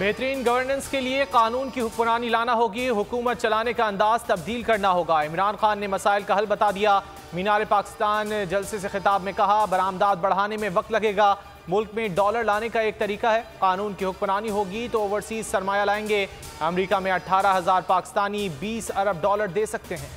बेहतरीन गवर्नेंस के लिए कानून की हुक्मरानी लाना होगी, हुकूमत चलाने का अंदाज तब्दील करना होगा। इमरान खान ने मसाइल का हल बता दिया। मीनार पाकिस्तान जलसे से खिताब में कहा, बरामदात बढ़ाने में वक्त लगेगा, मुल्क में डॉलर लाने का एक तरीका है। कानून की हुक्मरानी होगी तो ओवरसीज सरमाया लाएंगे। अमेरिका में 18,000 पाकिस्तानी 20 अरब डॉलर दे सकते हैं।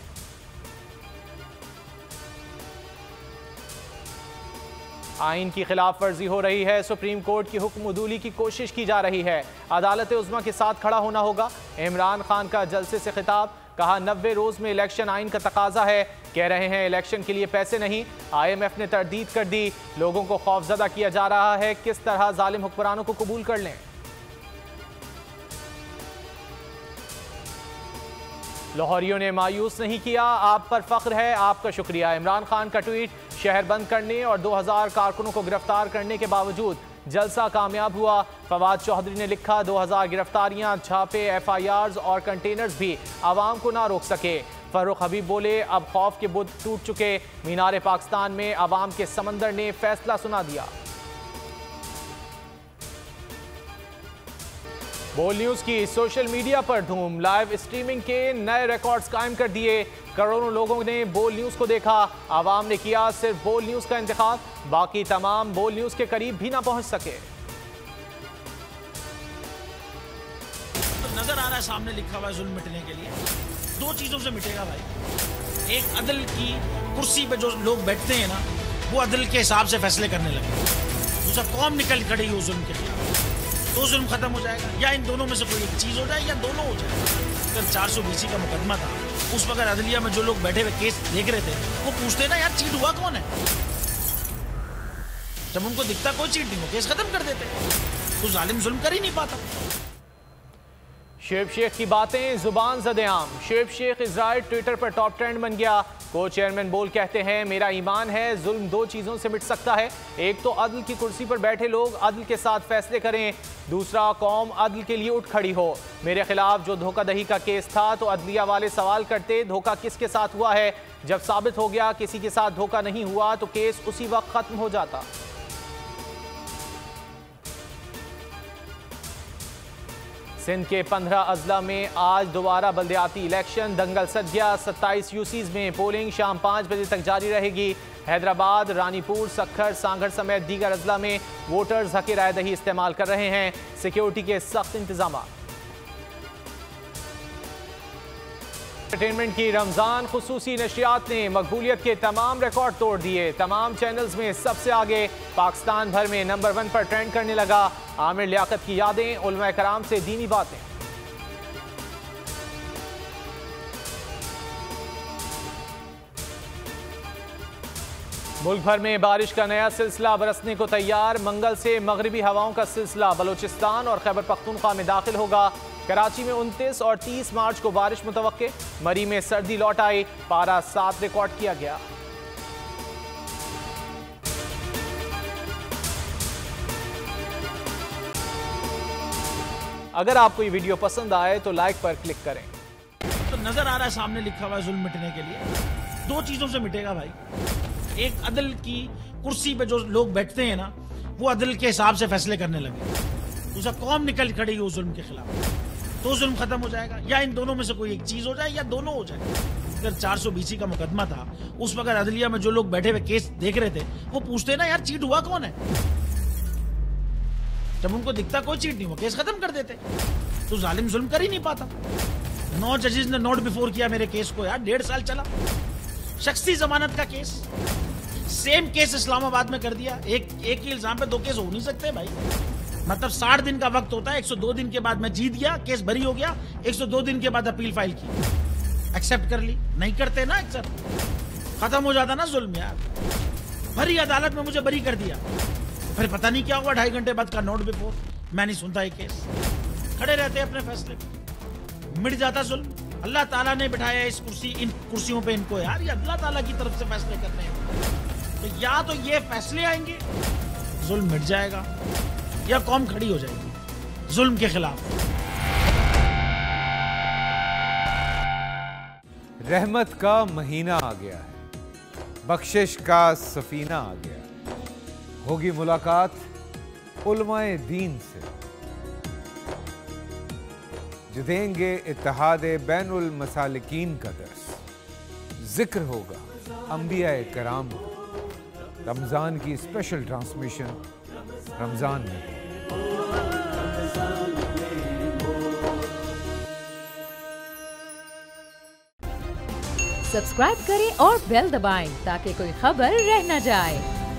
आइन की खिलाफ वर्जी हो रही है, सुप्रीम कोर्ट की हुक्म उदूली की कोशिश की जा रही है। अदालत उज़्मा के साथ खड़ा होना होगा। इमरान खान का जलसे से खिताब, कहा 90 रोज में इलेक्शन आइन का तकाजा है। कह रहे हैं इलेक्शन के लिए पैसे नहीं। IMF ने तरदीद कर दी। लोगों को खौफजदा किया जा रहा है, किस तरह जालिम हुक्मरानों को कबूल कर लें। लाहौरियों ने मायूस नहीं किया, आप पर फख्र है, आपका शुक्रिया। इमरान खान का ट्वीट, शहर बंद करने और 2000 कारकुनों को गिरफ्तार करने के बावजूद जलसा कामयाब हुआ। फवाद चौधरी ने लिखा, 2000 गिरफ्तारियां, छापे, FIRs और कंटेनर्स भी आवाम को ना रोक सके। फर्रुख हबीब बोले, अब खौफ के बुत टूट चुके। मीनार पाकिस्तान में आवाम के समंदर ने फैसला सुना दिया। बोल न्यूज की सोशल मीडिया पर धूम, लाइव स्ट्रीमिंग के नए रिकॉर्ड्स कायम कर दिए। करोड़ों लोगों ने बोल न्यूज को देखा। आवाम ने किया सिर्फ बोल न्यूज का इंतखाब, बाकी तमाम बोल न्यूज के करीब भी ना पहुंच सके। तो नजर आ रहा है सामने लिखा हुआ है, जुल्म मिटने के लिए दो चीजों से मिटेगा भाई। एक, अदल की कुर्सी पे जो लोग बैठते हैं ना, वो अदल के हिसाब से फैसले करने लगे। दूसरा, कौम निकल खड़ी हो जुल्म के खिलाफ, तो जुल्म खत्म हो जाएगा। या इन दोनों में से कोई एक चीज हो जाए या दोनों हो जाए। अगर 420 का मुकदमा था, उस वक्त अदलिया में जो लोग बैठे हुए केस देख रहे थे, वो पूछते ना, यार चीट हुआ कौन है। जब उनको दिखता कोई चीट नहीं हो, केस खत्म कर देते, तो जालिम जुल्म कर ही नहीं पाता। शेब शेख की बातें जुबान ज़द-ए-आम। शेब शेख इजराइल ट्विटर पर टॉप ट्रेंड बन गया। को चेयरमैन बोल कहते हैं, मेरा ईमान है जुल्म दो चीज़ों से मिट सकता है। एक तो अदल की कुर्सी पर बैठे लोग अदल के साथ फैसले करें, दूसरा कौम अदल के लिए उठ खड़ी हो। मेरे खिलाफ जो धोखाधड़ी का केस था तो अदलिया वाले सवाल करते, धोखा किसके साथ हुआ है। जब साबित हो गया किसी के साथ धोखा नहीं हुआ तो केस उसी वक्त खत्म हो जाता। सिंध के 15 अजला में आज दोबारा बल्दियाती इलेक्शन, दंगल सज गया। 27 यूसीज में पोलिंग शाम 5 बजे तक जारी रहेगी। हैदराबाद, रानीपुर, सक्खर, सांगड़ समेत दीगर अजला में वोटर्स हक राय दही इस्तेमाल कर रहे हैं। सिक्योरिटी के सख्त इंतजाम। एंटरटेनमेंट की रमजान खुसूसी नशरियात ने मकबूलियत के तमाम रिकॉर्ड तोड़ दिए। तमाम चैनल्स में सबसे आगे, पाकिस्तान भर में नंबर 1 पर ट्रेंड करने लगा। आमिर लियाकत की यादें, उलमा कराम से दीनी बातें। मुल्क भर में बारिश का नया सिलसिला बरसने को तैयार। मंगल से मगरिबी हवाओं का सिलसिला बलोचिस्तान और खैबर पख्तूनख्वा में दाखिल होगा। कराची में 29 और 30 मार्च को बारिश मुतवक्के। मरी में सर्दी लौट आई, पारा 7 रिकॉर्ड किया गया। अगर आपको ये वीडियो पसंद आए तो लाइक पर क्लिक करें। तो नजर आ रहा है सामने लिखा हुआ है, जुल्म मिटने के लिए दो चीजों से मिटेगा भाई। एक, अदल की कुर्सी पे जो लोग बैठते हैं ना, वो अदल के हिसाब से फैसले करने लगे। दूसरा, कौम निकल खड़ी हो जुल्म के खिलाफ, तो जुल्म खत्म हो जाएगा। या इन दोनों में से कोई एक चीज हो जाए या दोनों हो जाए। अगर 420 का मुकदमा था, उस वक्त अदलिया में जो लोग बैठे हुए केस देख रहे थे, वो पूछते ना, यार चीट हुआ कौन है। जब उनको दिखता कोई चीट नहीं हो, केस खत्म कर देते, तो जालिम जुल्म कर ही नहीं पाता। 9 जजेस ने नोट बिफोर किया मेरे केस को, यार 1.5 साल चला। शख्सी जमानत का केस, सेम केस इस्लामाबाद में कर दिया। एक ही इल्जाम पे 2 केस हो नहीं सकते भाई। मतलब 60 दिन का वक्त होता है। 102 दिन के बाद मैं जीत गया, केस बरी हो गया। 102 दिन के बाद अपील फाइल की, एक्सेप्ट कर ली। नहीं करते ना एक्सेप्ट, खत्म हो जाता ना जुल्म यार। भरी अदालत में मुझे बरी कर दिया, फिर पता नहीं क्या हुआ, 2.5 घंटे बाद का नोट बिफोर। मैं नहीं सुनता ये केस, खड़े रहते अपने फैसले पे, मिट जाता जुल्म। अल्लाह ताला ने बिठाया इन कुर्सियों पे इनको यार, ये अल्लाह ताला की तरफ से फैसले करने हैं। तो या तो ये फैसले आएंगे, जुल्म मिट जाएगा, या कौम खड़ी हो जाएगी जुल्म के खिलाफ। रहमत का महीना आ गया है, बख्शिश का सफीना आ गया। होगी मुलाकात उलमाए दीन से। जो देंगे इत्तेहाद बैनुल मसालिकीन का दर्स। जिक्र होगा अंबिया कराम, रमज़ान की स्पेशल ट्रांसमिशन रमज़ान में। सब्सक्राइब करें और बेल दबाएं ताकि कोई खबर रह न जाए।